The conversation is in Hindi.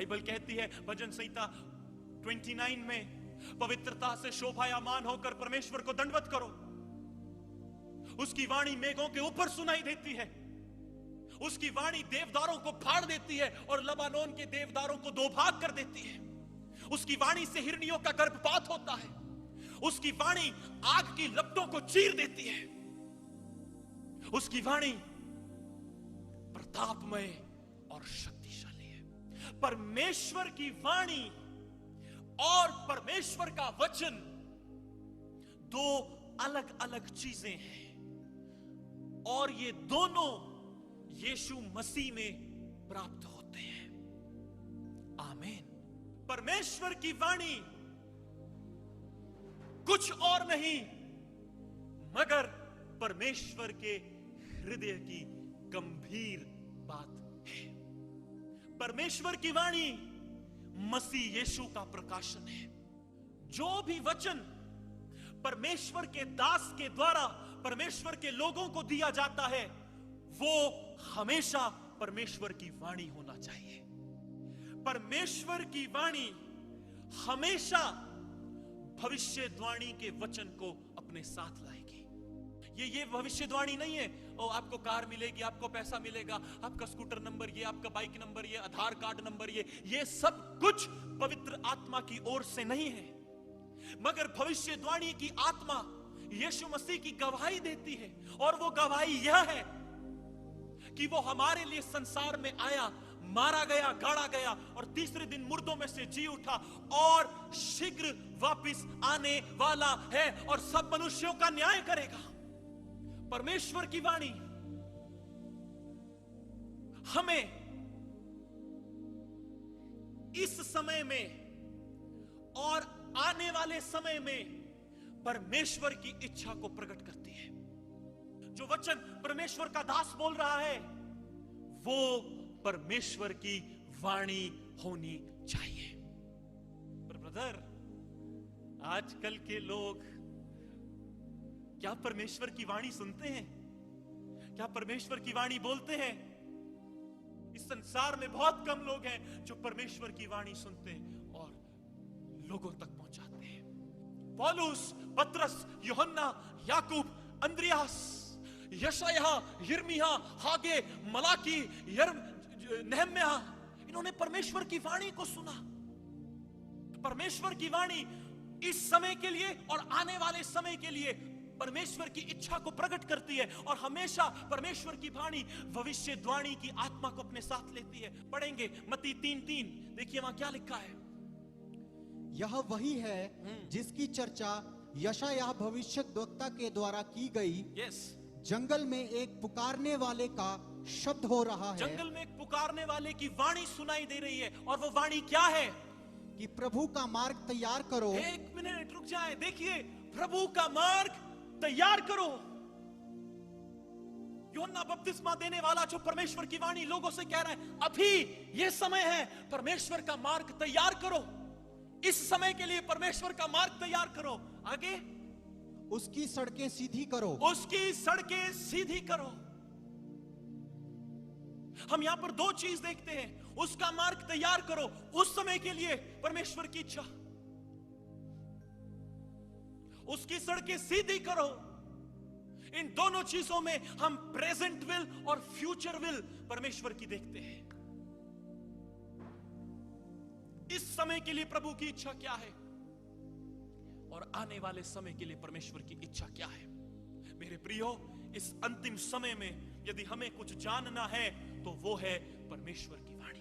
बाइबल कहती है भजन संहिता 29 में, पवित्रता से शोभायमान होकर परमेश्वर को दंडवत करो। उसकी वाणी मेघों के ऊपर सुनाई देती है, उसकी वाणी देवदारों को फाड़ देती है और लबानोन के देवदारों को दो भाग कर देती है। उसकी वाणी से हिरनियों का गर्भपात होता है, उसकी वाणी आग की लपटों को चीर देती है। उसकी वाणी प्रतापमय और शक्तिशाली है। परमेश्वर की वाणी और परमेश्वर का वचन दो अलग अलग चीजें हैं, और ये दोनों यीशु मसीह में प्राप्त होते हैं। आमीन। परमेश्वर की वाणी कुछ और नहीं मगर परमेश्वर के हृदय की गंभीर बात है। परमेश्वर की वाणी मसीह यीशु का प्रकाशन है। जो भी वचन परमेश्वर के दास के द्वारा परमेश्वर के लोगों को दिया जाता है वो हमेशा परमेश्वर की वाणी होना चाहिए। परमेश्वर की वाणी हमेशा भविष्यवाणी के वचन को अपने साथ लाएगी। ये भविष्यवाणी नहीं है ओ आपको कार मिलेगी, आपको पैसा मिलेगा, आपका स्कूटर नंबर ये, आपका बाइक नंबर ये, आधार कार्ड नंबर ये सब कुछ पवित्र आत्मा की ओर से नहीं है, मगर भविष्यवाणी की आत्मा यीशु मसीह की गवाही देती है। और वो गवाही यह है कि वो हमारे लिए संसार में आया, मारा गया, गाड़ा गया और तीसरे दिन मुर्दों में से जी उठा और शीघ्र वापस आने वाला है और सब मनुष्यों का न्याय करेगा। परमेश्वर की वाणी हमें इस समय में और आने वाले समय में परमेश्वर की इच्छा को प्रकट करती है। जो वचन परमेश्वर का दास बोल रहा है वो परमेश्वर की वाणी होनी चाहिए। पर ब्रदर, आजकल के लोग क्या परमेश्वर की वाणी सुनते हैं? क्या परमेश्वर की वाणी बोलते हैं? इस संसार में बहुत कम लोग हैं जो परमेश्वर की वाणी सुनते हैं और लोगों तक पहुंचाते हैं। पौलुस, पतरस, यूहन्ना, याकूब, अंद्रियास, यशायाह, यिर्मयाह, हागे, मलाकी, नहम्याह, इन्होंने परमेश्वर की वाणी को सुना। परमेश्वर की वाणी इस समय के लिए और आने वाले समय के लिए परमेश्वर की इच्छा को प्रकट करती है और हमेशा परमेश्वर की वाणी भविष्यवाणी की आत्मा को अपने साथ लेती है। पढ़ेंगे मत्ती 3:3, देखिए वहां क्या लिखा है। यह वही है जिसकी चर्चा यशायाह भविष्यद्वक्ता के द्वारा की गई। यस। जंगल में एक पुकारने वाले का शब्द हो रहा है। जंगल में एक पुकारने वाले की वाणी सुनाई दे रही है और वो वाणी क्या है? कि प्रभु का मार्ग तैयार करो। एक मिनट रुक जाए, देखिए, प्रभु का मार्ग तैयार करो। यूहन्ना बपतिस्मा देने वाला जो परमेश्वर की वाणी लोगों से कह रहा है, अभी ये समय है, परमेश्वर का मार्ग तैयार करो। इस समय के लिए परमेश्वर का मार्ग तैयार करो। आगे, उसकी सड़कें सीधी करो। उसकी सड़कें सीधी करो। हम यहां पर दो चीज देखते हैं, उसका मार्ग तैयार करो, उस समय के लिए परमेश्वर की इच्छा, उसकी सड़कें सीधी करो। इन दोनों चीजों में हम प्रेजेंट विल और फ्यूचर विल परमेश्वर की देखते हैं। इस समय के लिए प्रभु की इच्छा क्या है और आने वाले समय के लिए परमेश्वर की इच्छा क्या है। मेरे प्रियो, इस अंतिम समय में यदि हमें कुछ जानना है तो वो है परमेश्वर की वाणी।